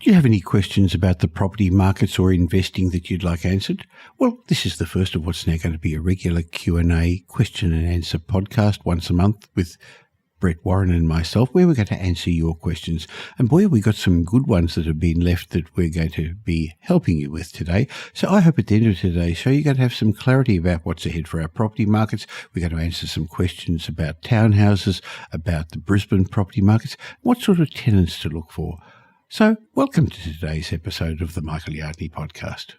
Do you have any questions about the property markets or investing that you'd like answered? Well, this is the first of what's now going to be a regular Q&A, question and answer podcast once a month with Brett Warren and myself, where we're going to answer your questions. And boy, we got some good ones that have been left that we're going to be helping you with today. So I hope at the end of today's show, you're going to have some clarity about what's ahead for our property markets. We're going to answer some questions about townhouses, about the Brisbane property markets, what sort of tenants to look for. So welcome to today's episode of the Michael Yardney podcast.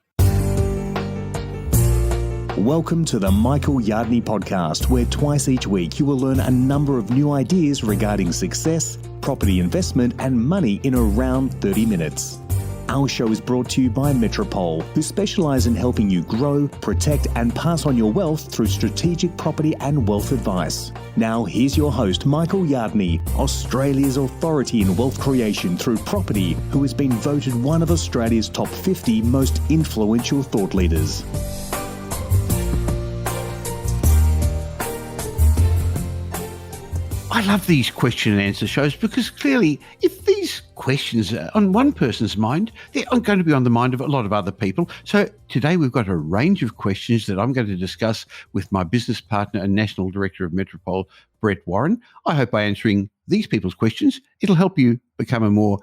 Welcome to the Michael Yardney podcast, where twice each week you will learn a number of new ideas regarding success, property investment and money in around 30 minutes. Our show is brought to you by Metropole, who specialise in helping you grow, protect and pass on your wealth through strategic property and wealth advice. Now here's your host, Michael Yardney, Australia's authority in wealth creation through property, who has been voted one of Australia's top 50 most influential thought leaders. I love these question and answer shows because clearly if these questions are on one person's mind, they're going to be on the mind of a lot of other people. So today we've got a range of questions that I'm going to discuss with my business partner and National Director of Metropole, Brett Warren. I hope by answering these people's questions, it'll help you become a more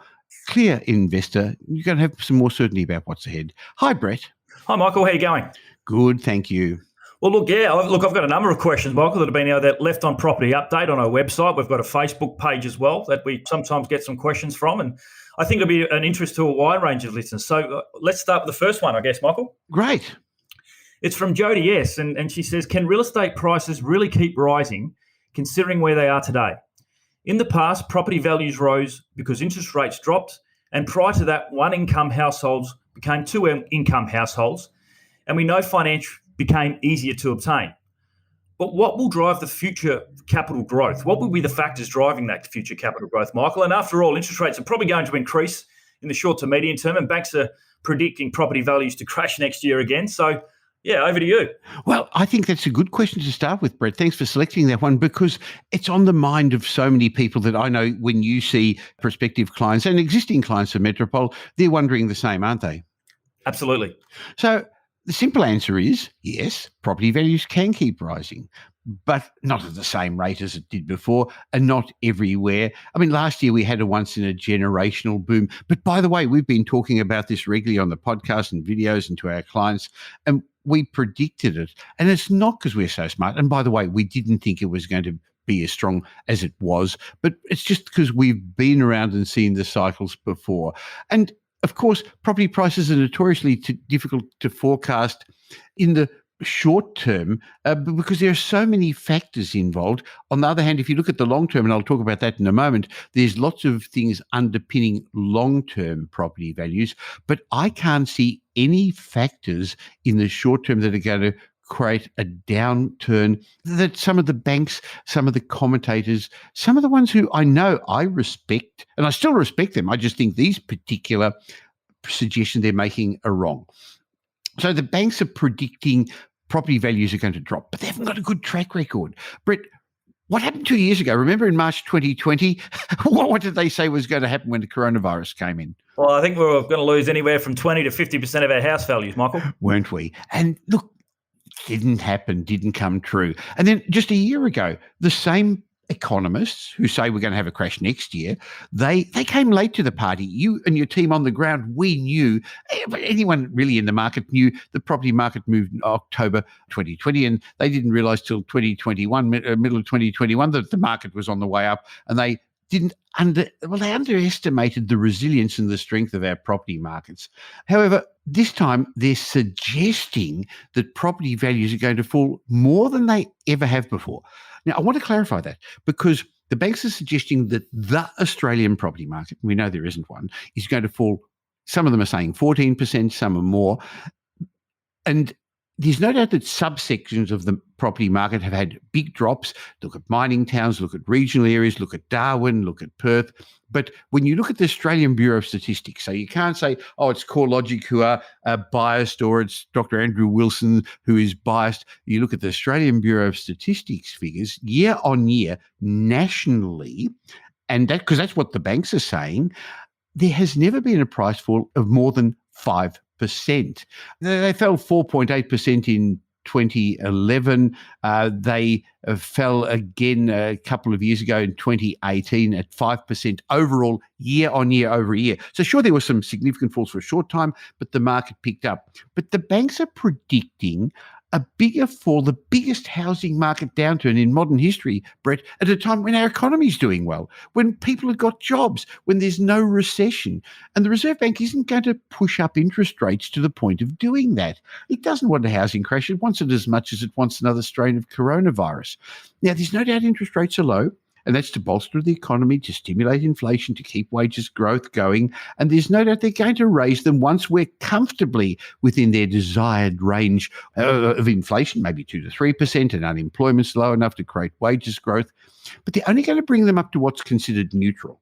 clear investor. You're going to have some more certainty about what's ahead. Hi, Brett. Hi, Michael. How are you going? Good, thank you. Well, I've got a number of questions, Michael, that have been left on Property Update on our website. We've got a Facebook page as well that we sometimes get some questions from, and I think it'll be an interest to a wide range of listeners. So let's start with the first one, I guess, Michael. Great. It's from Jodie S, and she says, can real estate prices really keep rising considering where they are today? In the past, property values rose because interest rates dropped, and prior to that, one-income households became two-income households, and we know finance became easier to obtain. But what will drive the future capital growth? What will be the factors driving that future capital growth, Michael? And after all, interest rates are probably going to increase in the short to medium term, and banks are predicting property values to crash next year again. So, yeah, over to you. Well, I think that's a good question to start with, Brett. Thanks for selecting that one because it's on the mind of so many people that I know when you see prospective clients and existing clients of Metropole, they're wondering the same, aren't they? Absolutely. So the simple answer is yes, property values can keep rising, but not at the same rate as it did before and not everywhere. I mean, last year we had a once-in-a-generational boom. But by the way, we've been talking about this regularly on the podcast and videos and to our clients, and we predicted it. And it's not because we're so smart. And by the way, we didn't think it was going to be as strong as it was, but it's just because we've been around and seen the cycles before. And of course, property prices are notoriously difficult to forecast in the short term because there are so many factors involved. On the other hand, if you look at the long term, and I'll talk about that in a moment, there's lots of things underpinning long-term property values, but I can't see any factors in the short term that are going to create a downturn that some of the banks, some of the commentators, some of the ones who I know I respect, and I still respect them, I just think these particular suggestions they're making are wrong. So the banks are predicting property values are going to drop, but they haven't got a good track record. Brett, what happened 2 years ago? Remember in March 2020? What did they say was going to happen when the coronavirus came in? Well, I think we were going to lose anywhere from 20 to 50% of our house values, Michael. Weren't we? And look, didn't happen, didn't come true. And then just a year ago, the same economists who say we're going to have a crash next year, they came late to the party. You and your team on the ground, we knew, anyone really in the market knew the property market moved in October 2020, and they didn't realise till 2021, middle of 2021, that the market was on the way up, and they they underestimated the resilience and the strength of our property markets. However, this time they're suggesting that property values are going to fall more than they ever have before. Now, I want to clarify that because the banks are suggesting that the Australian property market, we know there isn't one, is going to fall. Some of them are saying 14%, some are more. And there's no doubt that subsections of the property market have had big drops. Look at mining towns, look at regional areas, look at Darwin, look at Perth. But when you look at the Australian Bureau of Statistics, so you can't say, oh, it's CoreLogic who are biased or it's Dr. Andrew Wilson who is biased. You look at the Australian Bureau of Statistics figures year on year nationally, and that because that's what the banks are saying, there has never been a price fall of more than 5%. They fell 4.8% in 2011. They fell again a couple of years ago in 2018 at 5% overall, year on year over year. So sure, there were some significant falls for a short time, but the market picked up. But the banks are predicting a bigger fall, the biggest housing market downturn in modern history, Brett, at a time when our economy is doing well, when people have got jobs, when there's no recession. And the Reserve Bank isn't going to push up interest rates to the point of doing that. It doesn't want a housing crash. It wants it as much as it wants another strain of coronavirus. Now, there's no doubt interest rates are low, and that's to bolster the economy, to stimulate inflation, to keep wages growth going. And there's no doubt they're going to raise them once we're comfortably within their desired range of inflation, maybe 2 to 3%, and unemployment's low enough to create wages growth. But they're only going to bring them up to what's considered neutral.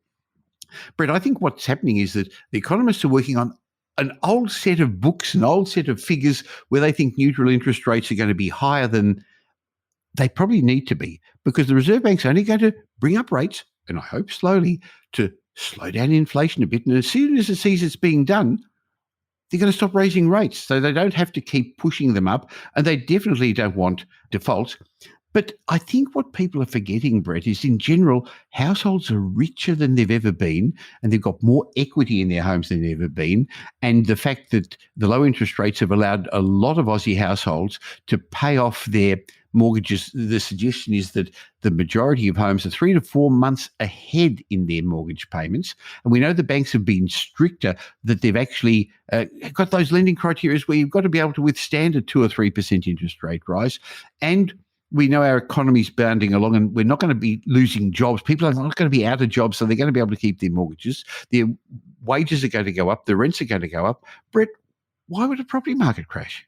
Brett, I think what's happening is that the economists are working on an old set of books, an old set of figures where they think neutral interest rates are going to be higher than they probably need to be, because the Reserve Bank's only going to bring up rates, and I hope slowly, to slow down inflation a bit. And as soon as it sees it's being done, they're going to stop raising rates, so they don't have to keep pushing them up, and they definitely don't want defaults. But I think what people are forgetting, Brett, is in general, households are richer than they've ever been, and they've got more equity in their homes than they've ever been. And the fact that the low interest rates have allowed a lot of Aussie households to pay off their mortgages, the suggestion is that the majority of homes are 3 to 4 months ahead in their mortgage payments. And we know the banks have been stricter, that they've actually got those lending criteria where you've got to be able to withstand a 2 or 3% interest rate rise. And we know our economy's bounding along, and we're not going to be losing jobs. People are not going to be out of jobs, so they're going to be able to keep their mortgages. Their wages are going to go up. The rents are going to go up. Brett, why would a property market crash?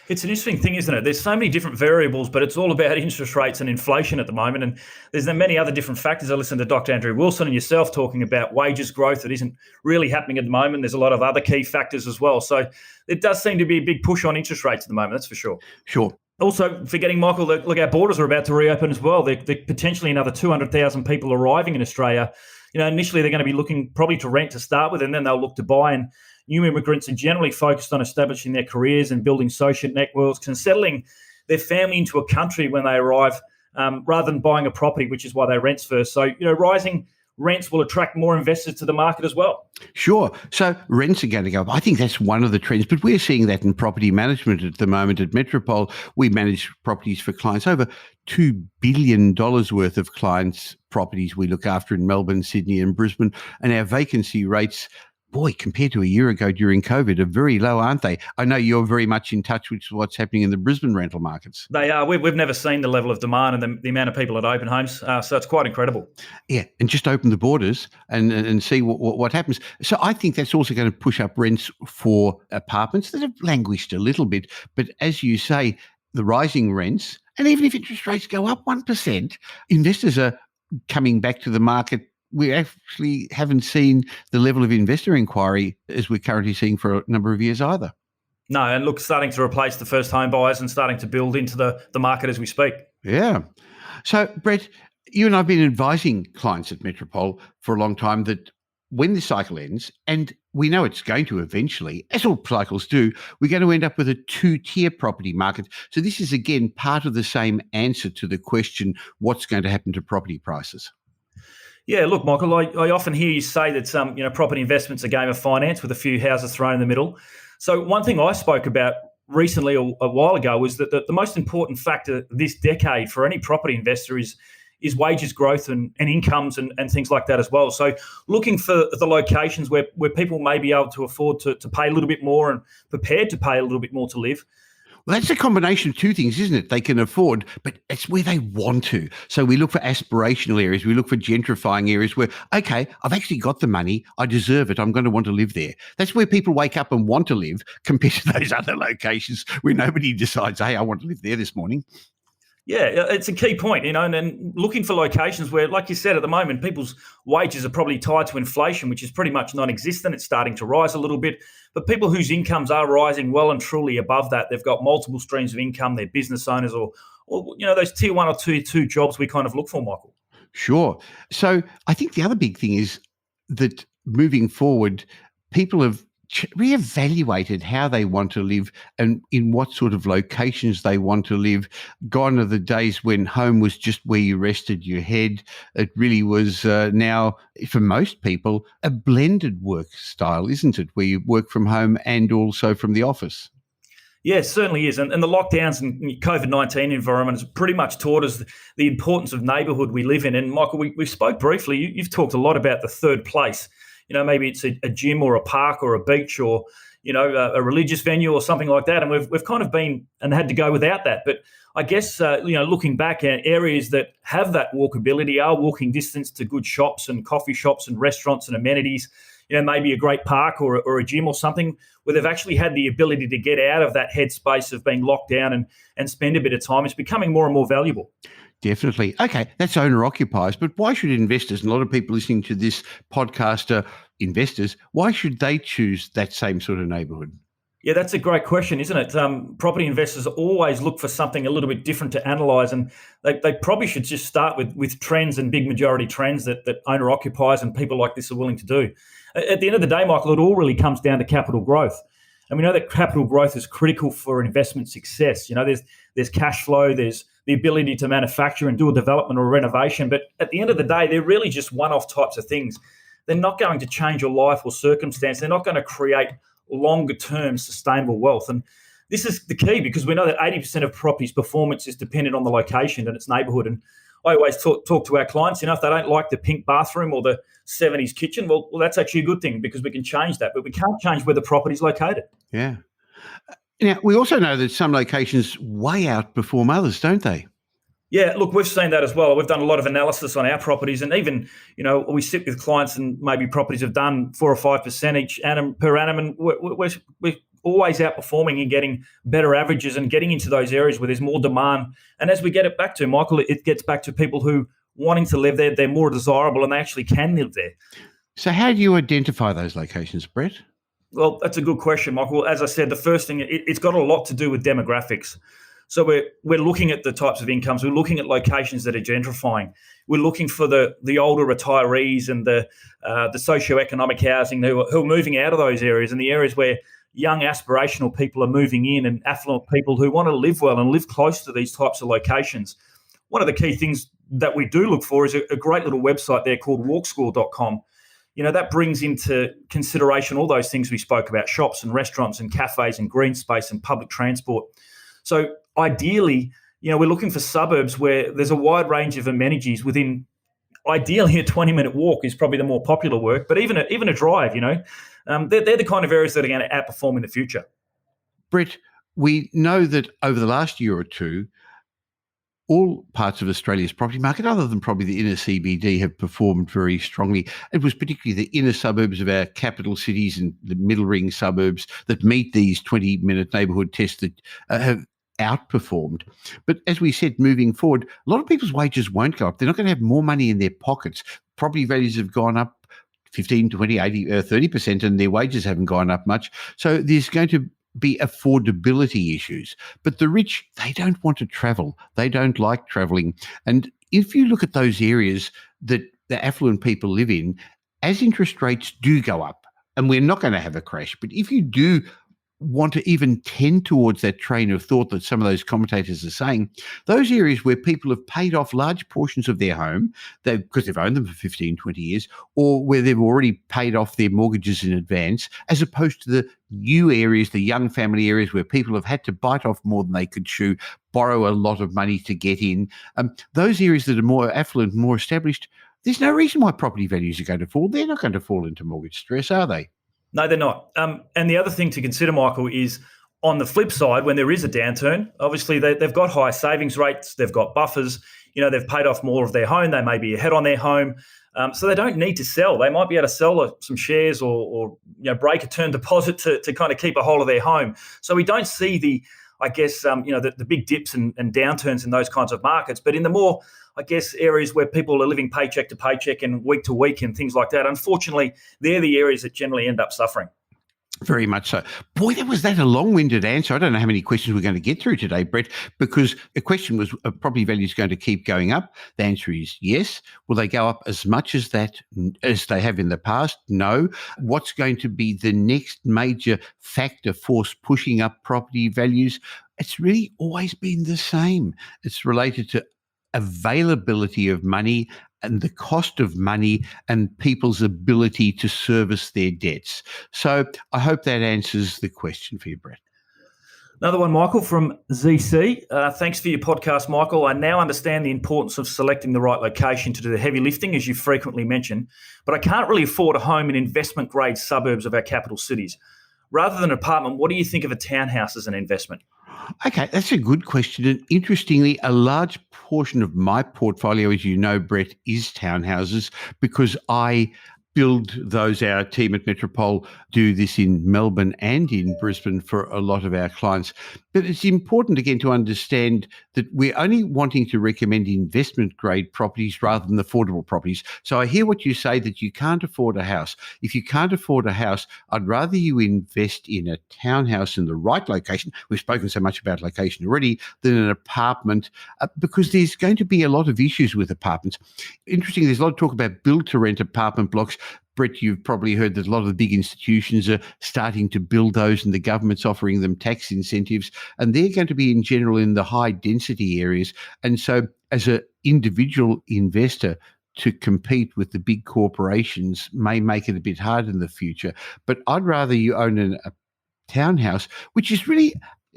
It's an interesting thing, isn't it? There's so many different variables, but it's all about interest rates and inflation at the moment. And there's many other different factors. I listened to Dr. Andrew Wilson and yourself talking about wages growth that isn't really happening at the moment. There's a lot of other key factors as well. So it does seem to be a big push on interest rates at the moment, that's for sure. Sure. Also, forgetting, Michael, that, look, our borders are about to reopen as well. They're potentially another 200,000 people arriving in Australia. Initially they're going to be looking probably to rent to start with, and then they'll look to buy. And new immigrants are generally focused on establishing their careers and building social networks and settling their family into a country when they arrive, rather than buying a property, which is why they rent first. So, rising rents will attract more investors to the market as well. Sure. So rents are going to go up. I think that's one of the trends, but we're seeing that in property management at the moment. At Metropole, we manage properties for clients, over $2 billion worth of clients' properties we look after in Melbourne, Sydney and Brisbane. And our vacancy rates, boy, compared to a year ago during COVID, are very low, aren't they? I know you're very much in touch with what's happening in the Brisbane rental markets. They are. We've never seen the level of demand and the amount of people at open homes. So it's quite incredible. Yeah, and just open the borders and see what happens. So I think that's also going to push up rents for apartments that have languished a little bit. But as you say, the rising rents, and even if interest rates go up 1%, investors are coming back to the market. We actually haven't seen the level of investor inquiry as we're currently seeing for a number of years either. No, and look, starting to replace the first home buyers and starting to build into the market as we speak. Yeah. So, Brett, you and I have been advising clients at Metropole for a long time that when this cycle ends, and we know it's going to eventually, as all cycles do, we're going to end up with a two-tier property market. So this is, again, part of the same answer to the question, what's going to happen to property prices? Yeah, look, Michael, I often hear you say that property investment's a game of finance with a few houses thrown in the middle. So one thing I spoke about recently, a while ago, was that the most important factor this decade for any property investor is wages growth and incomes and things like that as well. So looking for the locations where people may be able to afford to pay a little bit more and prepared to pay a little bit more to live. Well, that's a combination of two things, isn't it? They can afford, but it's where they want to. So we look for aspirational areas. We look for gentrifying areas where, okay, I've actually got the money. I deserve it. I'm going to want to live there. That's where people wake up and want to live, compared to those other locations where nobody decides, hey, I want to live there this morning. Yeah, it's a key point, and then looking for locations where, like you said, at the moment, people's wages are probably tied to inflation, which is pretty much non-existent. It's starting to rise a little bit. But people whose incomes are rising well and truly above that, they've got multiple streams of income, they're business owners or those tier 1 or tier 2 jobs we kind of look for, Michael. Sure. So I think the other big thing is that moving forward, people have reevaluated how they want to live and in what sort of locations they want to live. Gone are the days when home was just where you rested your head. It really was now, for most people, a blended work style, isn't it? Where you work from home and also from the office. Yeah, it certainly is. And the lockdowns and COVID-19 environment has pretty much taught us the importance of neighbourhood we live in. And Michael, we spoke briefly, you've talked a lot about the third place. Maybe it's a gym or a park or a beach or, a religious venue or something like that. And we've kind of been and had to go without that. But I guess, looking back at areas that have that walkability, are walking distance to good shops and coffee shops and restaurants and amenities, maybe a great park or a gym or something where they've actually had the ability to get out of that headspace of being locked down and spend a bit of time. It's becoming more and more valuable. Definitely. Okay, that's owner-occupiers, but why should investors, and a lot of people listening to this podcast are investors, why should they choose that same sort of neighbourhood? Yeah, that's a great question, isn't it? Property investors always look for something a little bit different to analyse, and they probably should just start with trends and big majority trends that owner-occupiers and people like this are willing to do. At the end of the day, Michael, it all really comes down to capital growth. And we know that capital growth is critical for investment success. There's cash flow, there's the ability to manufacture and do a development or a renovation. But at the end of the day, they're really just one-off types of things. They're not going to change your life or circumstance. They're not going to create longer-term sustainable wealth. And this is the key, because we know that 80% of property's performance is dependent on the location and its neighbourhood. And I always talk to our clients, if they don't like the pink bathroom or the 70s kitchen, well, that's actually a good thing, because we can change that, but we can't change where the property's located. Yeah. Now, we also know that some locations way outperform others, don't they? Yeah, look, we've seen that as well. We've done a lot of analysis on our properties, and even, we sit with clients and maybe properties have done 4 or 5% each per annum, and we're always outperforming and getting better averages and getting into those areas where there's more demand. And as we get it back to, Michael, it gets back to people who wanting to live there, they're more desirable and they actually can live there. So how do you identify those locations, Brett? Well, that's a good question, Michael. As I said, the first thing, it's got a lot to do with demographics. So we're looking at the types of incomes. We're looking at locations that are gentrifying. We're looking for the older retirees and the socioeconomic housing who are moving out of those areas, and the areas where young aspirational people are moving in, and affluent people who want to live well and live close to these types of locations. One of the key things that we do look for is a great little website there called walkscore.com. That brings into consideration all those things we spoke about: shops and restaurants and cafes and green space and public transport. So ideally, we're looking for suburbs where there's a wide range of amenities within. Ideally, a 20-minute walk is probably the more popular work, but even a drive, they're the kind of areas that are going to outperform in the future. Brett, we know that over the last year or two, all parts of Australia's property market, other than probably the inner CBD, have performed very strongly. It was particularly the inner suburbs of our capital cities and the middle ring suburbs that meet these 20-minute neighbourhood tests that have outperformed. But as we said, moving forward, a lot of people's wages won't go up. They're not going to have more money in their pockets. Property values have gone up 15, 20, 80, 30%, and their wages haven't gone up much. So there's going to be affordability issues. But the rich, they don't want to travel. They don't like traveling. And if you look at those areas that the affluent people live in, as interest rates do go up, and we're not going to have a crash, but if you do want to even tend towards that train of thought that some of those commentators are saying, those areas where people have paid off large portions of their home because they've owned them for 15, 20 years, or where they've already paid off their mortgages in advance, as opposed to the new areas, the young family areas where people have had to bite off more than they could chew, borrow a lot of money to get in, those areas that are more affluent, more established, there's no reason why property values are going to fall. They're not going to fall into mortgage stress, are they? No, they're not. And the other thing to consider, Michael, is on the flip side, when there is a downturn, obviously they've got higher savings rates, they've got buffers, they've paid off more of their home, they may be ahead on their home, so they don't need to sell. They might be able to sell some shares or break a term deposit to kind of keep a hold of their home. So we don't see the big dips and downturns in those kinds of markets, but in the more, areas where people are living paycheck to paycheck and week to week and things like that, unfortunately, they're the areas that generally end up suffering. Very much so. Boy, was that a long-winded answer. I don't know how many questions we're going to get through today, Brett, because the question was, are property values going to keep going up? The answer is yes. Will they go up as much as that, as they have in the past? No. What's going to be the next major factor, force pushing up property values? It's really always been the same. It's related to availability of money and the cost of money and people's ability to service their debts. So I hope that answers the question for you, Brett. Another one, Michael, from ZC. Thanks for your podcast, Michael. I now understand the importance of selecting the right location to do the heavy lifting, as you frequently mention, but I can't really afford a home in investment-grade suburbs of our capital cities. Rather than an apartment, what do you think of a townhouse as an investment? Okay, that's a good question. And interestingly, a large portion of my portfolio, as you know, Brett, is townhouses because I build those. Our team at Metropole do this in Melbourne and in Brisbane for a lot of our clients. But it's important, again, to understand that we're only wanting to recommend investment-grade properties rather than affordable properties. So I hear what you say, that you can't afford a house. If you can't afford a house, I'd rather you invest in a townhouse in the right location. We've spoken so much about location already, than an apartment, because there's going to be a lot of issues with apartments. Interesting, there's a lot of talk about build-to-rent apartment blocks. Brett, you've probably heard that a lot of the big institutions are starting to build those and the government's offering them tax incentives, and they're going to be in general in the high density areas. And so as an individual investor, to compete with the big corporations may make it a bit hard in the future. But I'd rather you own a townhouse, which is really,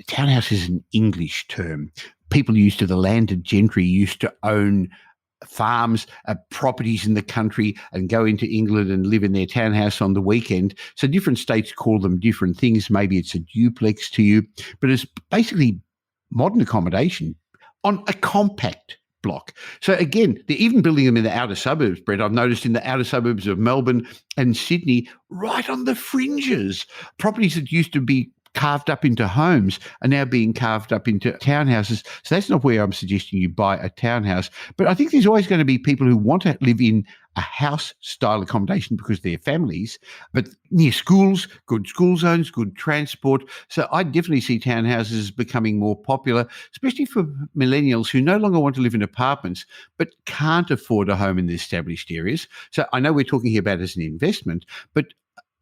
townhouse is an English term. People used to, the landed gentry used to own farms, properties in the country, and go into England and live in their townhouse on the weekend. So different states call them different things. Maybe it's a duplex to you, but it's basically modern accommodation on a compact block. So again, they're even building them in the outer suburbs, Brett. I've noticed in the outer suburbs of Melbourne and Sydney, right on the fringes, properties that used to be carved up into homes are now being carved up into townhouses. So that's not where I'm suggesting you buy a townhouse. But I think there's always going to be people who want to live in a house-style accommodation because they're families, but near schools, good school zones, good transport. So I definitely see townhouses becoming more popular, especially for millennials who no longer want to live in apartments but can't afford a home in the established areas. So I know we're talking here about it as an investment, but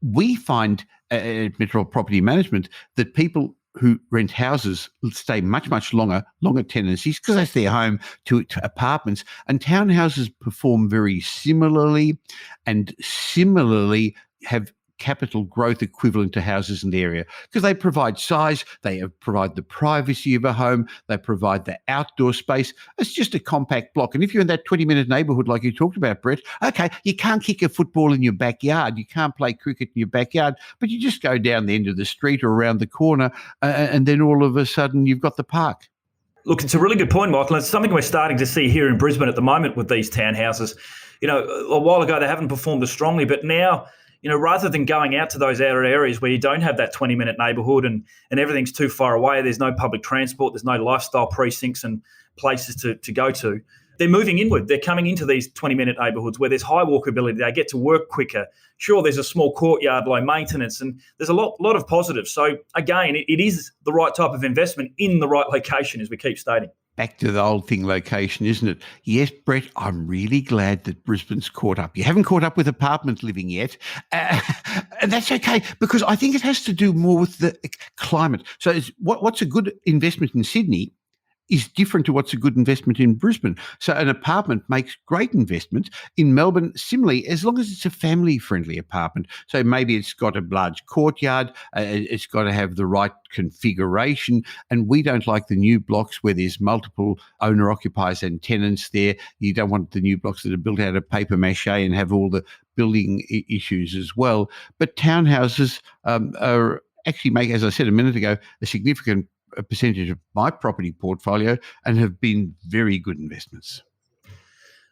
we find at Metro Property Management that people who rent houses stay much, much longer tenancies because that's their home to apartments. And townhouses perform very similarly and similarly have capital growth equivalent to houses in the area because they provide size, they provide the privacy of a home, they provide the outdoor space. It's just a compact block. And if you're in that 20-minute neighbourhood like you talked about, Brett, okay, you can't kick a football in your backyard, you can't play cricket in your backyard, but you just go down the end of the street or around the corner and then all of a sudden you've got the park. Look, it's a really good point, Michael. It's something we're starting to see here in Brisbane at the moment with these townhouses. You know, a while ago they haven't performed as strongly, but now, you know, rather than going out to those outer areas where you don't have that 20-minute neighbourhood and everything's too far away, there's no public transport, there's no lifestyle precincts and places to go to, they're moving inward. They're coming into these 20-minute neighbourhoods where there's high walkability. They get to work quicker. Sure, there's a small courtyard, low maintenance, and there's a lot of positives. So, again, it is the right type of investment in the right location, as we keep stating. Back to the old thing, location, isn't it? Yes, Brett, I'm really glad that Brisbane's caught up. You haven't caught up with apartment living yet. And that's okay, because I think it has to do more with the climate. So what's a good investment in Sydney is different to what's a good investment in Brisbane. So an apartment makes great investment. In Melbourne, similarly, as long as it's a family-friendly apartment. So maybe it's got a large courtyard, it's got to have the right configuration, and we don't like the new blocks where there's multiple owner-occupiers and tenants there. You don't want the new blocks that are built out of paper mache and have all the building issues as well. But townhouses are actually make, as I said a minute ago, a significant percentage of my property portfolio and have been very good investments.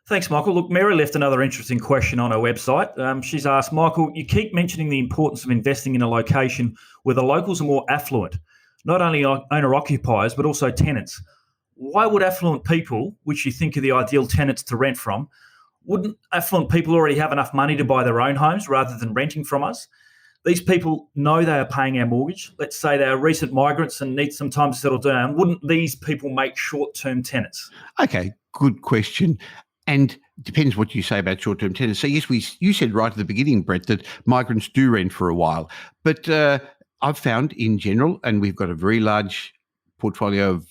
Thanks, Michael. Look, Mary left another interesting question on her website. She's asked, Michael, you keep mentioning the importance of investing in a location where the locals are more affluent, not only owner-occupiers, but also tenants. Why would affluent people, which you think are the ideal tenants to rent from, wouldn't affluent people already have enough money to buy their own homes rather than renting from us? These people know they are paying our mortgage. Let's say they are recent migrants and need some time to settle down. Wouldn't these people make short-term tenants? Okay, good question. And depends what you say about short-term tenants. So yes, you said right at the beginning, Brett, that migrants do rent for a while. But I've found in general, and we've got a very large portfolio of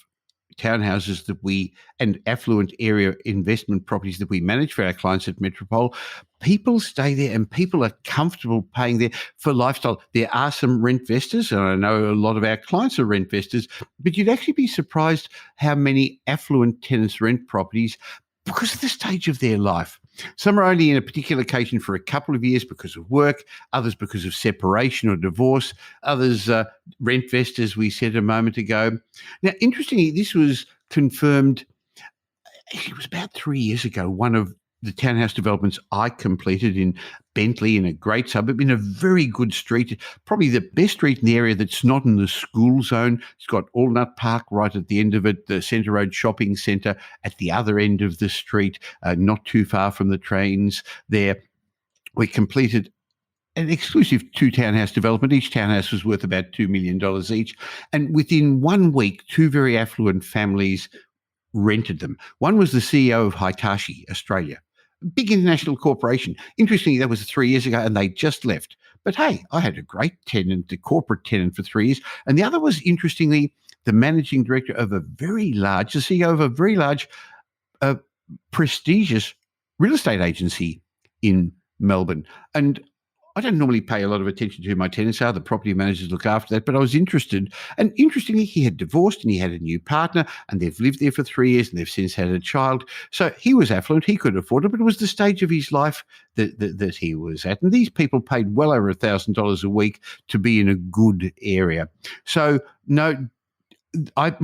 townhouses and affluent area investment properties that we manage for our clients at Metropole, people stay there and people are comfortable paying there for lifestyle. There are some rent vestors, and I know a lot of our clients are rent vestors, but you'd actually be surprised how many affluent tenants rent properties because of the stage of their life. Some are only in a particular location for a couple of years because of work, others because of separation or divorce, others rent vest, as we said a moment ago. Now, interestingly, this was confirmed, it was about 3 years ago, one of the townhouse developments I completed in Bentley, in a great suburb, in a very good street, probably the best street in the area that's not in the school zone. It's got Allnut Park right at the end of it, the Centre Road Shopping Centre at the other end of the street, not too far from the trains there. We completed an exclusive 2 townhouse development. Each townhouse was worth about $2 million each. And within 1 week, 2 very affluent families rented them. One was the CEO of Hitachi, Australia. Big international corporation. Interestingly, that was 3 years ago and they just left. But hey, I had a great tenant, a corporate tenant for 3 years. And the other was, interestingly, the managing director of the CEO of a very large, prestigious real estate agency in Melbourne. And I don't normally pay a lot of attention to who my tenants are. The property managers look after that, but I was interested. And interestingly, he had divorced and he had a new partner and they've lived there for 3 years and they've since had a child. So he was affluent. He could afford it, but it was the stage of his life that he was at. And these people paid well over $1,000 a week to be in a good area. So no, I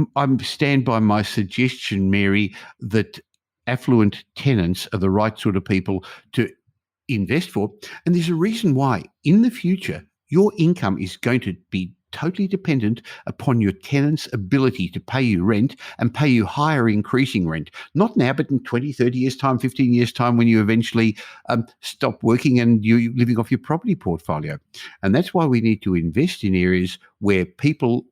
stand by my suggestion, Mary, that affluent tenants are the right sort of people to invest for. And there's a reason why. In the future, your income is going to be totally dependent upon your tenant's ability to pay you rent and pay you higher increasing rent. Not now, but in 20, 30 years' time, 15 years' time, when you eventually stop working and you're living off your property portfolio. And that's why we need to invest in areas where people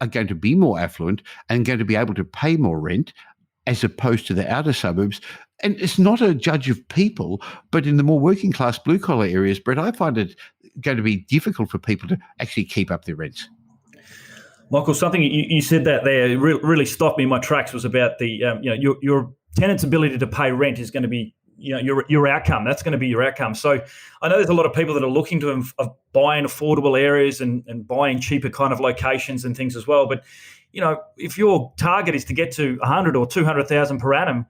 are going to be more affluent and going to be able to pay more rent, as opposed to the outer suburbs. And it's not a judge of people, but in the more working class blue collar areas, Brett, I find it going to be difficult for people to actually keep up their rents. Michael, something you said that there really stopped me in my tracks was about the your tenant's ability to pay rent is going to be your outcome. That's going to be your outcome. So I know there's a lot of people that are looking to buying affordable areas and buying cheaper kind of locations and things as well. But if your target is to get to 100 or 200,000 per annum,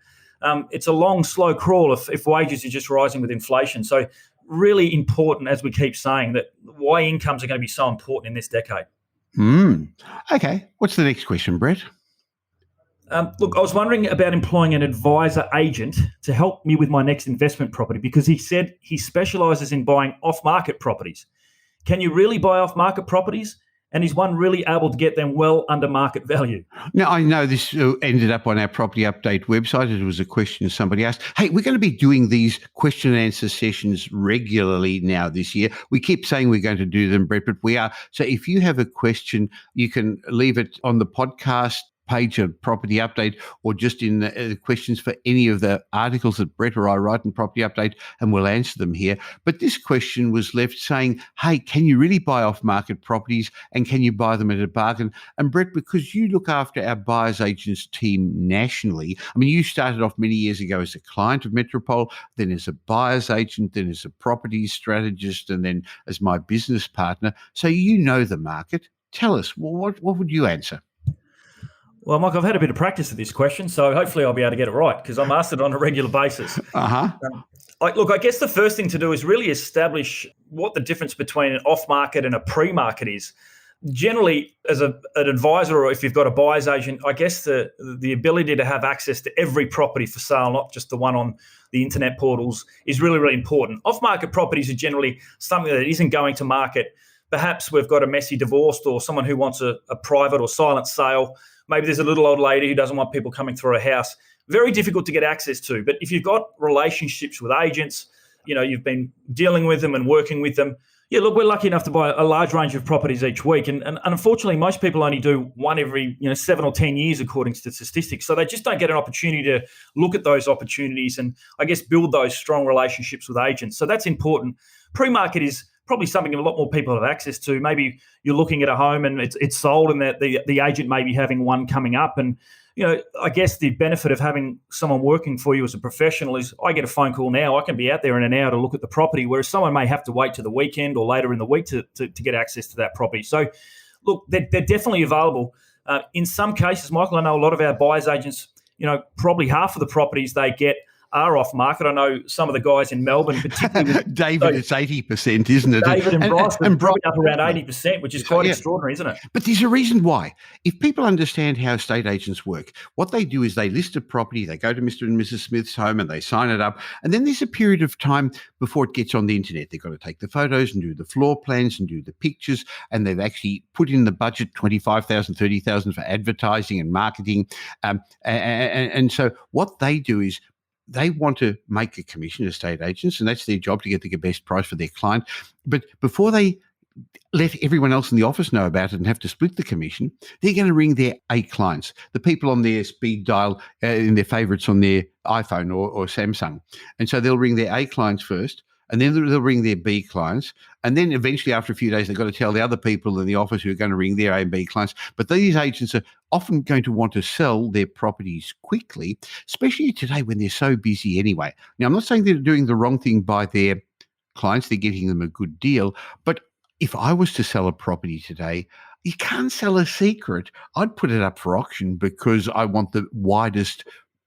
it's a long, slow crawl if wages are just rising with inflation. So really important, as we keep saying, that why incomes are going to be so important in this decade. Okay. What's the next question, Brett? Look, I was wondering about employing an advisor agent to help me with my next investment property, because he said he specialises in buying off-market properties. Can you really buy off-market properties? And is one really able to get them well under market value? Now, I know this ended up on our property update website. It was a question somebody asked. Hey, we're going to be doing these question and answer sessions regularly now this year. We keep saying we're going to do them, Brett, but we are. So if you have a question, you can leave it on the podcast page of Property Update, or just in the questions for any of the articles that Brett or I write in Property Update, and we'll answer them here. But this question was left saying, hey, can you really buy off-market properties, and can you buy them at a bargain? And Brett, because you look after our buyers agents team nationally, I mean, you started off many years ago as a client of Metropole, then as a buyer's agent, then as a property strategist, and then as my business partner. So you know the market. Tell us, what would you answer? Well, Mike, I've had a bit of practice at this question, so hopefully I'll be able to get it right, because I'm asked it on a regular basis. Uh-huh. I guess the first thing to do is really establish what the difference between an off-market and a pre-market is. Generally, as an advisor, or if you've got a buyer's agent, I guess the ability to have access to every property for sale, not just the one on the internet portals, is really, really important. Off-market properties are generally something that isn't going to market. Perhaps we've got a messy divorce, or someone who wants a private or silent sale. Maybe there's a little old lady who doesn't want people coming through her house. Very difficult to get access to. But if you've got relationships with agents, you've been dealing with them and working with them, Yeah, look, we're lucky enough to buy a large range of properties each week, and unfortunately, most people only do one every 7 or 10 years, according to statistics. So they just don't get an opportunity to look at those opportunities and, I guess, build those strong relationships with agents. So that's important. Pre-market is probably something a lot more people have access to. Maybe you're looking at a home and it's sold, and the agent may be having one coming up, and I guess the benefit of having someone working for you as a professional is I get a phone call now. I can be out there in an hour to look at the property, whereas someone may have to wait to the weekend or later in the week to get access to that property. So, look, they're definitely available. In some cases, Michael, I know a lot of our buyers agents, probably half of the properties they get are off market. I know some of the guys in Melbourne, particularly David, it's 80%, isn't it? David and Bryce are probably up around 80%, which is quite extraordinary, isn't it? But there's a reason why. If people understand how estate agents work, what they do is they list a property, they go to Mr. and Mrs. Smith's home and they sign it up, and then there's a period of time before it gets on the internet. They've got to take the photos and do the floor plans and do the pictures, and they've actually put in the budget $25,000, $30,000 for advertising and marketing. And so what they do is they want to make a commission, estate agents, and that's their job, to get the best price for their client. But before they let everyone else in the office know about it and have to split the commission, they're going to ring their A clients, the people on their speed dial in their favourites on their iPhone or Samsung. And so they'll ring their A clients first, and then they'll ring their B clients. And then eventually, after a few days, they've got to tell the other people in the office who are going to ring their A and B clients. But these agents are often going to want to sell their properties quickly, especially today when they're so busy anyway. Now, I'm not saying they're doing the wrong thing by their clients. They're getting them a good deal. But if I was to sell a property today, you can't sell a secret. I'd put it up for auction because I want the widest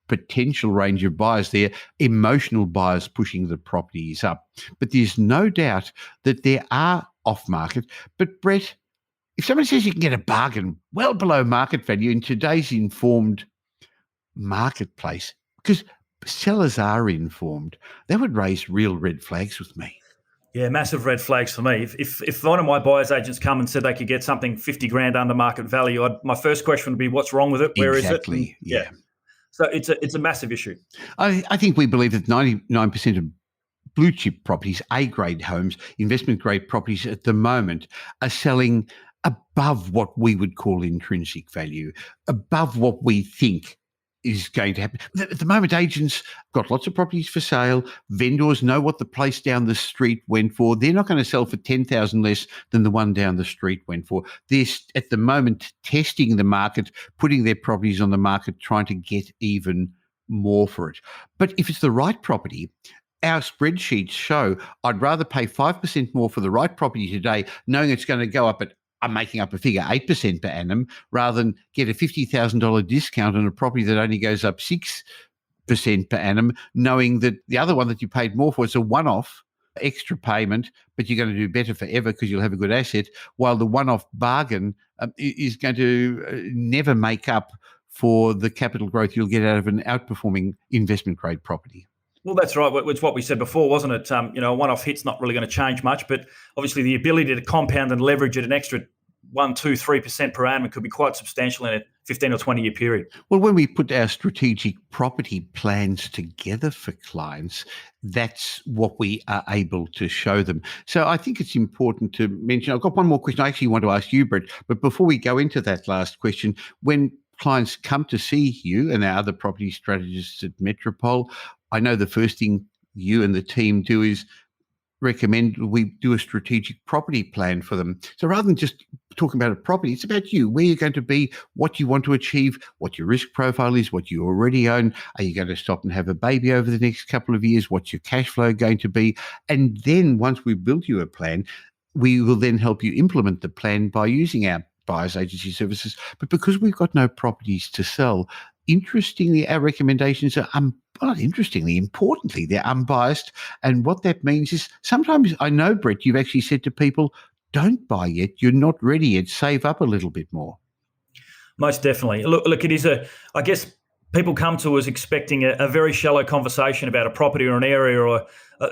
potential range of buyers there, emotional buyers pushing the properties up. But there's no doubt that there are off-market. But Brett, if somebody says you can get a bargain well below market value in today's informed marketplace, because sellers are informed, that would raise real red flags with me. Yeah, massive red flags for me. If one of my buyers agents come and said they could get something 50 grand under market value, my first question would be, what's wrong with it? Where is it? Exactly, yeah. So it's a massive issue. I think we believe that 99% of blue chip properties, A-grade homes, investment grade properties at the moment are selling above what we would call intrinsic value, above what we think is going to happen. At the moment, agents got lots of properties for sale. Vendors know what the place down the street went for. They're not going to sell for $10,000 less than the one down the street went for. They're at the moment testing the market, putting their properties on the market, trying to get even more for it. But if it's the right property, our spreadsheets show I'd rather pay 5% more for the right property today, knowing it's going to go up at, I'm making up a figure, 8% per annum, rather than get a $50,000 discount on a property that only goes up 6% per annum, knowing that the other one that you paid more for is a one-off extra payment, but you're going to do better forever because you'll have a good asset, while the one-off bargain is going to never make up for the capital growth you'll get out of an outperforming investment grade property. Well, that's right. It's what we said before, wasn't it? A one-off hit's not really going to change much, but obviously the ability to compound and leverage at an extra 1%, 2%, 3% per annum could be quite substantial in a 15 or 20-year period. Well, when we put our strategic property plans together for clients, that's what we are able to show them. So I think it's important to mention, I've got one more question I actually want to ask you, Brett, but before we go into that last question, when clients come to see you and our other property strategists at Metropole, I know the first thing you and the team do is recommend we do a strategic property plan for them. So rather than just talking about a property, it's about you, where you're going to be, what you want to achieve, what your risk profile is, what you already own. Are you going to stop and have a baby over the next couple of years? What's your cash flow going to be? And then once we've built you a plan, we will then help you implement the plan by using our buyer's agency services. But because we've got no properties to sell, interestingly, our recommendations are not interestingly, importantly, they're unbiased. And what that means is sometimes, I know, Brett, you've actually said to people, don't buy yet, you're not ready yet, save up a little bit more. Most definitely. Look, it is I guess people come to us expecting a very shallow conversation about a property or an area or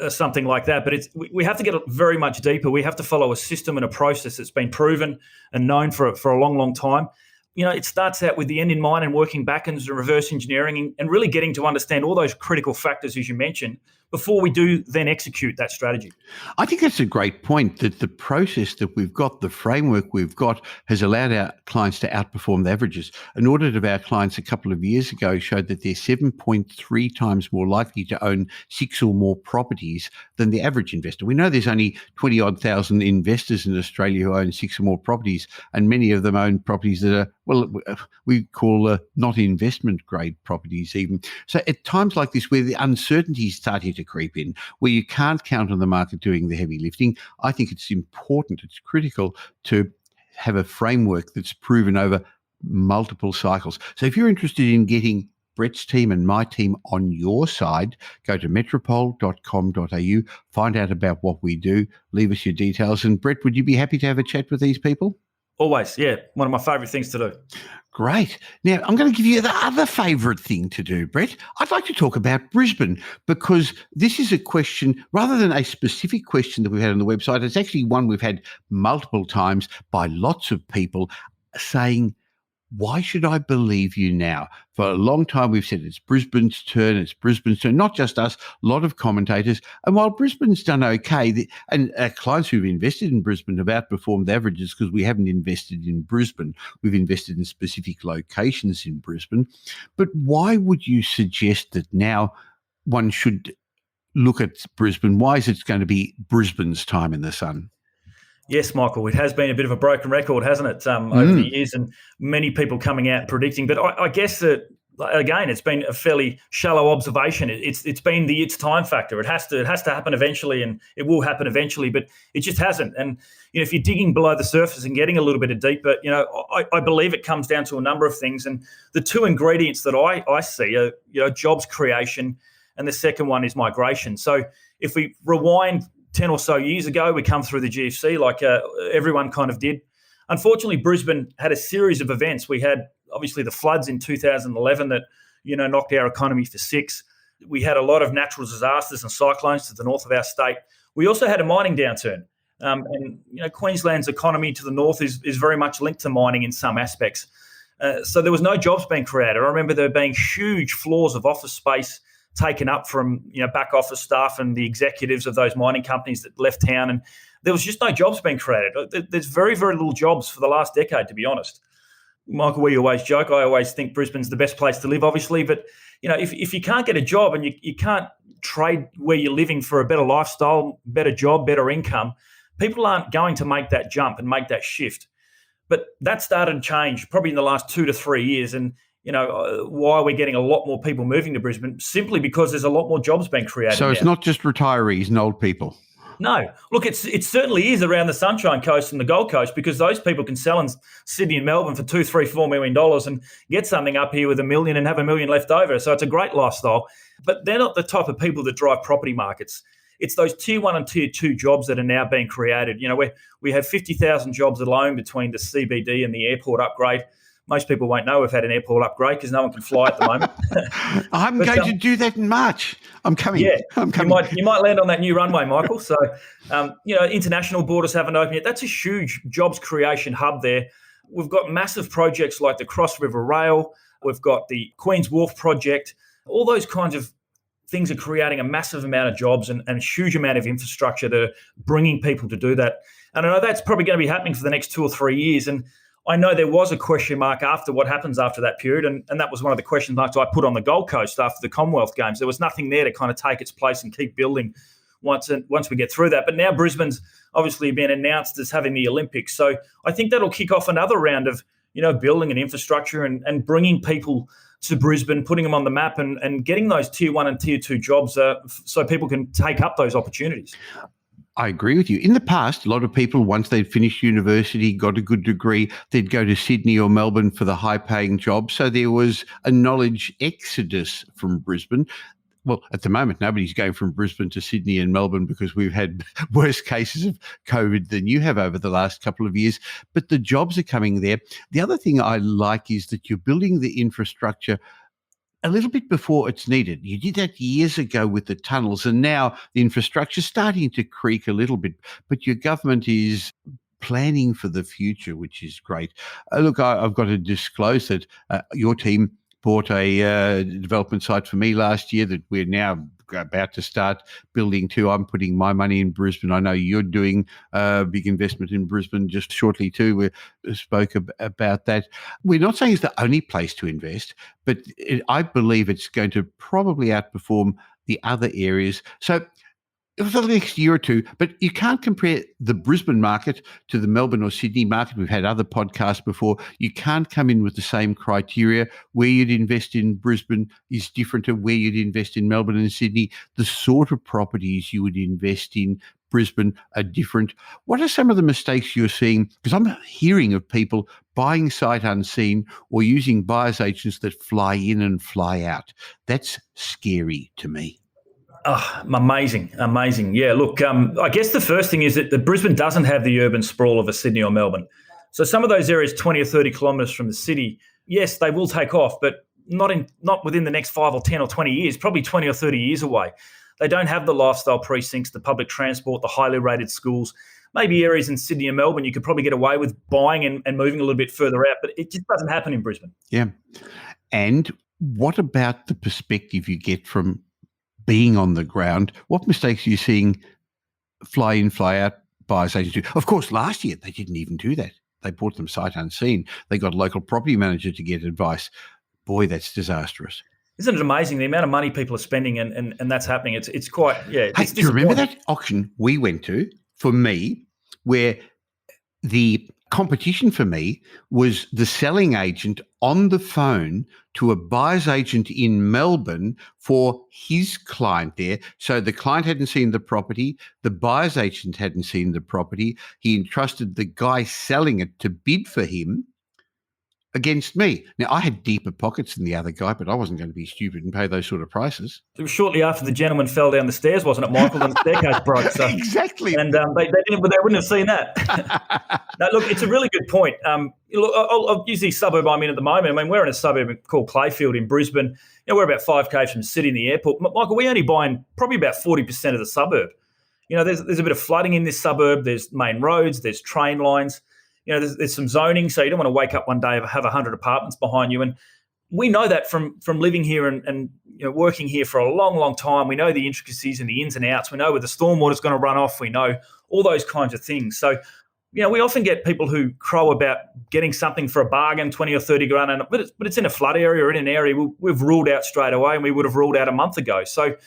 something like that. But we have to get very much deeper. We have to follow a system and a process that's been proven and known for a long, long time. It starts out with the end in mind and working backwards and reverse engineering and really getting to understand all those critical factors, as you mentioned, before we do then execute that strategy. I think that's a great point, that the process that we've got, the framework we've got, has allowed our clients to outperform the averages. An audit of our clients a couple of years ago showed that they're 7.3 times more likely to own 6 or more properties than the average investor. We know there's only 20-odd thousand investors in Australia who own 6 or more properties, and many of them own properties that are, well, we call not investment grade properties even. So at times like this, where the uncertainty is starting to creep in, where you can't count on the market doing the heavy lifting, I think it's important, it's critical to have a framework that's proven over multiple cycles. So if you're interested in getting Brett's team and my team on your side, go to metropole.com.au, find out about what we do, leave us your details. And Brett, would you be happy to have a chat with these people? Always, yeah. One of my favourite things to do. Great. Now, I'm going to give you the other favourite thing to do, Brett. I'd like to talk about Brisbane, because this is a question, rather than a specific question that we've had on the website, it's actually one we've had multiple times by lots of people saying, why should I believe you now? For a long time, we've said it's Brisbane's turn, not just us, a lot of commentators. And while Brisbane's done okay, and our clients who've invested in Brisbane have outperformed the averages because we haven't invested in Brisbane. We've invested in specific locations in Brisbane. But why would you suggest that now one should look at Brisbane? Why is it going to be Brisbane's time in the sun? Yes, Michael, it has been a bit of a broken record, hasn't it, over the years, and many people coming out and predicting. But I guess that, again, it's been a fairly shallow observation. It's been the it's time factor. It has to happen eventually, and it will happen eventually, but it just hasn't. And if you're digging below the surface and getting a little bit deeper, I believe it comes down to a number of things. And the two ingredients that I see are, jobs creation, and the second one is migration. So if we rewind 10 or so years ago, we come through the GFC like everyone kind of did. Unfortunately, Brisbane had a series of events. We had, obviously, the floods in 2011 that, knocked our economy for 6. We had a lot of natural disasters and cyclones to the north of our state. We also had a mining downturn. And Queensland's economy to the north is very much linked to mining in some aspects. So there was no jobs being created. I remember there being huge floors of office space taken up from back office staff and the executives of those mining companies that left town, and there was just no jobs being created. There's very, very little jobs for the last decade, to be honest. Michael, we always joke, I always think Brisbane's the best place to live, obviously, but if you can't get a job and you can't trade where you're living for a better lifestyle, better job, better income, people aren't going to make that jump and make that shift. But that started to change probably in the last 2 to 3 years, and why we're getting a lot more people moving to Brisbane, simply because there's a lot more jobs being created. So it's not just retirees and old people. No. Look, it certainly is around the Sunshine Coast and the Gold Coast, because those people can sell in Sydney and Melbourne for $2, $3, $4 million and get something up here with $1 million and have $1 million left over. So it's a great lifestyle. But they're not the type of people that drive property markets. It's those tier 1 and tier 2 jobs that are now being created. We have 50,000 jobs alone between the CBD and the airport upgrade. Most people won't know we've had an airport upgrade because no one can fly at the moment. I'm going to do that in March. I'm coming. Yeah, I'm coming. You might land on that new runway, Michael. So, international borders haven't opened yet. That's a huge jobs creation hub there. We've got massive projects like the Cross River Rail. We've got the Queen's Wharf project. All those kinds of things are creating a massive amount of jobs and a huge amount of infrastructure that are bringing people to do that. And I know that's probably going to be happening for the next 2 or 3 years. And I know there was a question mark after what happens after that period, and that was one of the question marks I put on the Gold Coast after the Commonwealth Games. There was nothing there to kind of take its place and keep building once we get through that. But now Brisbane's obviously been announced as having the Olympics. So I think that'll kick off another round of, building an infrastructure and bringing people to Brisbane, putting them on the map and getting those tier 1 and tier 2 jobs so people can take up those opportunities. I agree with you. In the past, a lot of people, once they'd finished university, got a good degree, they'd go to Sydney or Melbourne for the high-paying job. So there was a knowledge exodus from Brisbane. Well, at the moment, nobody's going from Brisbane to Sydney and Melbourne because we've had worse cases of COVID than you have over the last couple of years. But the jobs are coming there. The other thing I like is that you're building the infrastructure a little bit before it's needed. You did that years ago with the tunnels, and now the infrastructure's starting to creak a little bit, but your government is planning for the future, which is great. Look, I've got to disclose that your team bought a development site for me last year that we're now about to start building too. I'm putting my money in Brisbane. I know you're doing a big investment in Brisbane just shortly too. We spoke about that. We're not saying it's the only place to invest, but I believe it's going to probably outperform the other areas. So for the next year or two, but you can't compare the Brisbane market to the Melbourne or Sydney market. We've had other podcasts before. You can't come in with the same criteria. Where you'd invest in Brisbane is different to where you'd invest in Melbourne and Sydney. The sort of properties you would invest in Brisbane are different. What are some of the mistakes you're seeing? Because I'm hearing of people buying sight unseen or using buyer's agents that fly in and fly out. That's scary to me. Oh, amazing. Yeah, look, I guess the first thing is that the Brisbane doesn't have the urban sprawl of a Sydney or Melbourne. So some of those areas 20 or 30 kilometres from the city, yes, they will take off, but not within the next 5 or 10 or 20 years, probably 20 or 30 years away. They don't have the lifestyle precincts, the public transport, the highly rated schools. Maybe areas in Sydney and Melbourne you could probably get away with buying and moving a little bit further out, but it just doesn't happen in Brisbane. Yeah. And what about the perspective you get from being on the ground? What mistakes are you seeing fly in, fly out buyers agents do? Of course, last year they didn't even do that. They bought them sight unseen. They got a local property manager to get advice. Boy, that's disastrous. Isn't it amazing the amount of money people are spending and that's happening? It's quite, yeah. Hey, do you remember that auction we went to, for me, where the competition for me was the selling agent on the phone to a buyer's agent in Melbourne for his client there. So the client hadn't seen the property. The buyer's agent hadn't seen the property. He entrusted the guy selling it to bid for him against me. Now, I had deeper pockets than the other guy, but I wasn't going to be stupid and pay those sort of prices. It was shortly after the gentleman fell down the stairs, wasn't it, Michael? And the staircase broke. So. Exactly. And they wouldn't have seen that. No, look, it's a really good point. Look, I'll use the suburb I'm in at the moment. I mean, we're in a suburb called Clayfield in Brisbane. We're about 5 k's from the city and the airport. Michael, we only buy in probably about 40% of the suburb. There's a bit of flooding in this suburb. There's main roads. There's train lines. There's some zoning, so you don't want to wake up one day and have 100 apartments behind you. And we know that from living here and working here for a long, long time. We know the intricacies and the ins and outs. We know where the stormwater's going to run off. We know all those kinds of things. So, we often get people who crow about getting something for a bargain, 20 or 30 grand, but it's in a flood area or in an area we've ruled out straight away, and we would have ruled out a month ago. So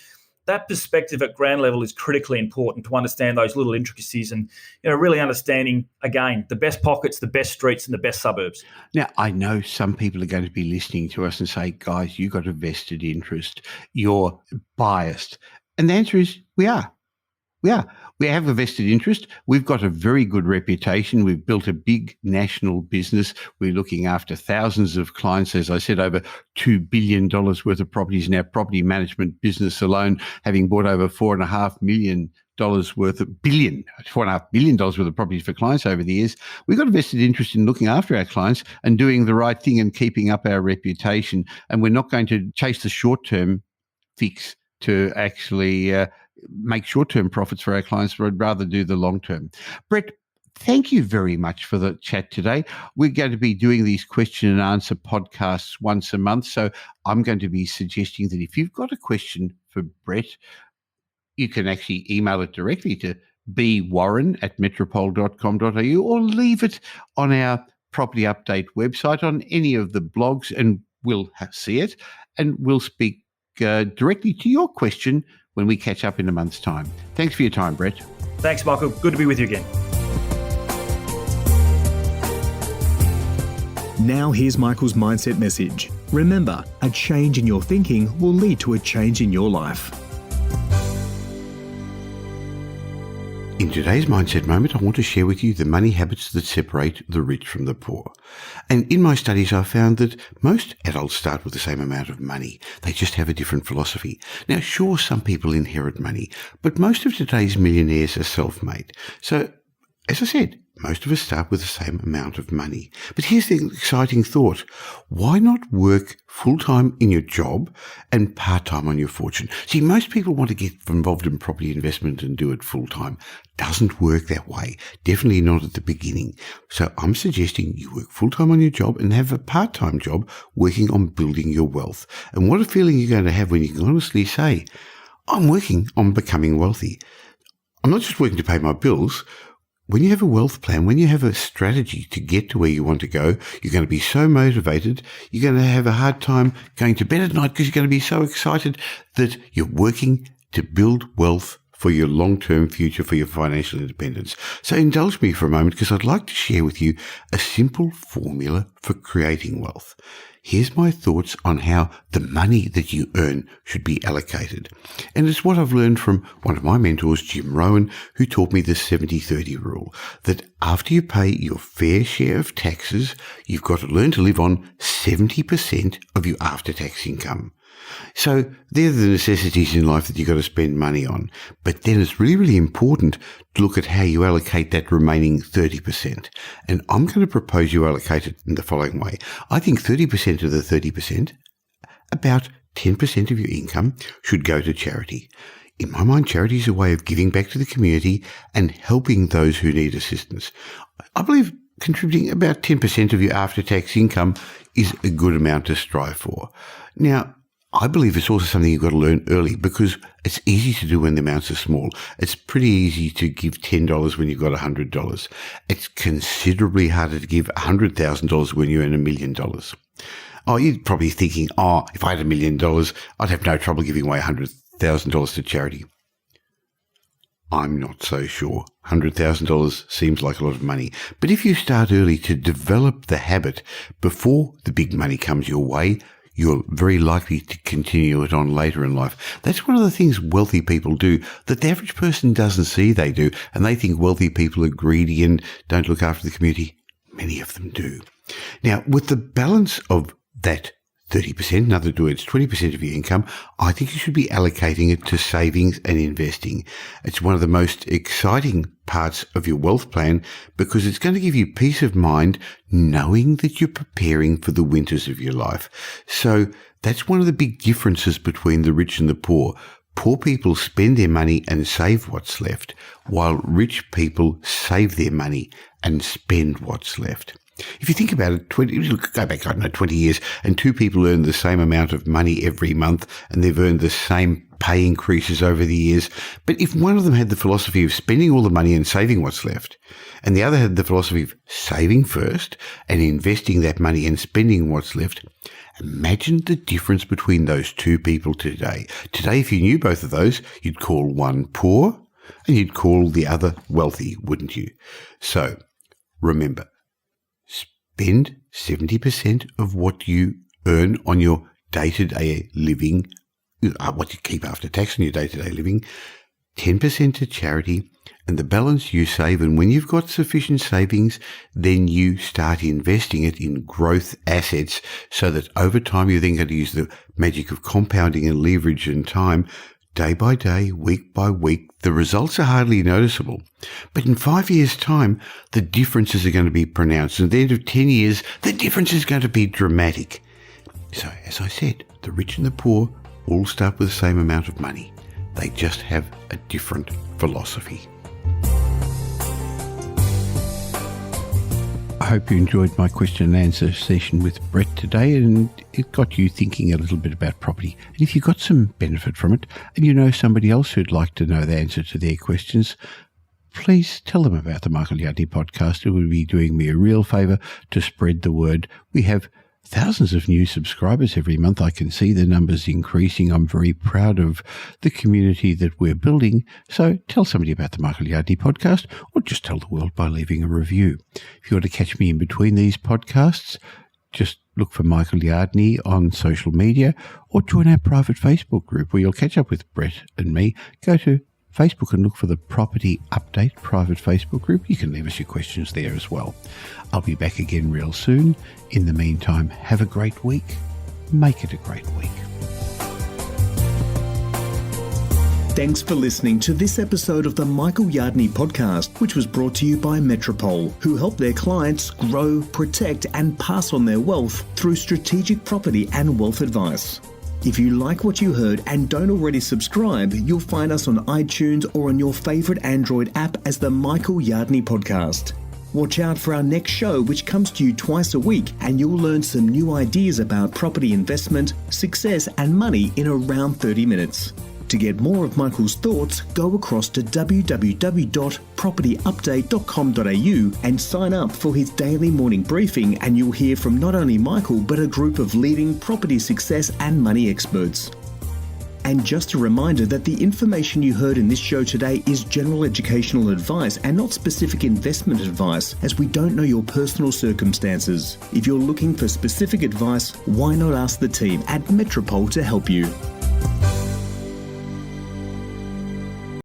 that perspective at ground level is critically important to understand those little intricacies and really understanding, again, the best pockets, the best streets and the best suburbs. Now, I know some people are going to be listening to us and say, guys, you got a vested interest. You're biased. And the answer is we are. We have a vested interest. We've got a very good reputation. We've built a big national business. We're looking after thousands of clients. As I said, over $2 billion worth of properties in our property management business alone, having bought over $4.5 billion worth of properties for clients over the years. We've got a vested interest in looking after our clients and doing the right thing and keeping up our reputation. And we're not going to chase the short-term fix to actually make short-term profits for our clients, but I'd rather do the long-term. Brett, thank you very much for the chat today. We're going to be doing these question and answer podcasts once a month, so I'm going to be suggesting that if you've got a question for Brett, you can actually email it directly to bwarren@metropole.com.au or leave it on our Property Update website on any of the blogs, and we'll see it, and we'll speak directly to your question when we catch up in a month's time. Thanks for your time, Brett. Thanks, Michael. Good to be with you again. Now here's Michael's mindset message. Remember, a change in your thinking will lead to a change in your life. In today's Mindset Moment, I want to share with you the money habits that separate the rich from the poor. And in my studies, I found that most adults start with the same amount of money. They just have a different philosophy. Now, sure, some people inherit money, but most of today's millionaires are self-made. So, as I said, most of us start with the same amount of money. But here's the exciting thought. Why not work full-time in your job and part-time on your fortune? See, most people want to get involved in property investment and do it full-time. Doesn't work that way. Definitely not at the beginning. So I'm suggesting you work full-time on your job and have a part-time job working on building your wealth. And what a feeling you're going to have when you can honestly say, I'm working on becoming wealthy. I'm not just working to pay my bills. When you have a wealth plan, when you have a strategy to get to where you want to go, you're going to be so motivated, you're going to have a hard time going to bed at night because you're going to be so excited that you're working to build wealth for your long-term future, for your financial independence. So indulge me for a moment because I'd like to share with you a simple formula for creating wealth. Here's my thoughts on how the money that you earn should be allocated. And it's what I've learned from one of my mentors, Jim Rowan, who taught me the 70-30 rule, that after you pay your fair share of taxes, you've got to learn to live on 70% of your after-tax income. So they're the necessities in life that you've got to spend money on. But then it's really, really important to look at how you allocate that remaining 30%. And I'm going to propose you allocate it in the following way. I think 30% of the 30%, about 10% of your income, should go to charity. In my mind, charity is a way of giving back to the community and helping those who need assistance. I believe contributing about 10% of your after-tax income is a good amount to strive for. Now, I believe it's also something you've got to learn early because it's easy to do when the amounts are small. It's pretty easy to give $10 when you've got $100. It's considerably harder to give $100,000 when you earn $1 million. Oh, you're probably thinking, if I had $1 million, I'd have no trouble giving away $100,000 to charity. I'm not so sure. $100,000 seems like a lot of money. But if you start early to develop the habit before the big money comes your way, you're very likely to continue it on later in life. That's one of the things wealthy people do that the average person doesn't see they do, and they think wealthy people are greedy and don't look after the community. Many of them do. Now, with the balance of that 30%, in other words, 20% of your income, I think you should be allocating it to savings and investing. It's one of the most exciting parts of your wealth plan because it's going to give you peace of mind knowing that you're preparing for the winters of your life. So that's one of the big differences between the rich and the poor. Poor people spend their money and save what's left, while rich people save their money and spend what's left. If you think about it, go back, 20 years, and two people earn the same amount of money every month, and they've earned the same pay increases over the years. But if one of them had the philosophy of spending all the money and saving what's left, and the other had the philosophy of saving first and investing that money and spending what's left, imagine the difference between those two people today. Today, if you knew both of those, you'd call one poor and you'd call the other wealthy, wouldn't you? So, remember, spend 70% of what you earn on your day-to-day living, what you keep after tax on your day-to-day living, 10% to charity, and the balance you save. And when you've got sufficient savings, then you start investing it in growth assets so that over time you're then going to use the magic of compounding and leverage and time. Day by day, week by week, the results are hardly noticeable. But in 5 years' time, the differences are going to be pronounced. And at the end of 10 years, the difference is going to be dramatic. So, as I said, the rich and the poor all start with the same amount of money. They just have a different philosophy. I hope you enjoyed my question and answer session with Brett today, and it got you thinking a little bit about property. And if you got some benefit from it and you know somebody else who'd like to know the answer to their questions, please tell them about the Michael Yardney podcast. It would be doing me a real favour to spread the word. We have thousands of new subscribers every month. I can see the numbers increasing. I'm very proud of the community that we're building. So tell somebody about the Michael Yardney podcast, or just tell the world by leaving a review. If you want to catch me in between these podcasts, just look for Michael Yardney on social media, or join our private Facebook group where you'll catch up with Brett and me. Go to Facebook and look for the Property Update private Facebook group. You can leave us your questions there as well. I'll be back again real soon. In the meantime, have a great week. Make it a great week. Thanks for listening to this episode of the Michael Yardney podcast, which was brought to you by Metropole, who help their clients grow, protect, and pass on their wealth through strategic property and wealth advice. If you like what you heard and don't already subscribe, you'll find us on iTunes or on your favourite Android app as the Michael Yardney Podcast. Watch out for our next show, which comes to you twice a week, and you'll learn some new ideas about property investment, success and money in around 30 minutes. To get more of Michael's thoughts, go across to www.propertyupdate.com.au and sign up for his daily morning briefing, and you'll hear from not only Michael but a group of leading property success and money experts. And just a reminder that the information you heard in this show today is general educational advice and not specific investment advice, as we don't know your personal circumstances. If you're looking for specific advice, why not ask the team at Metropole to help you?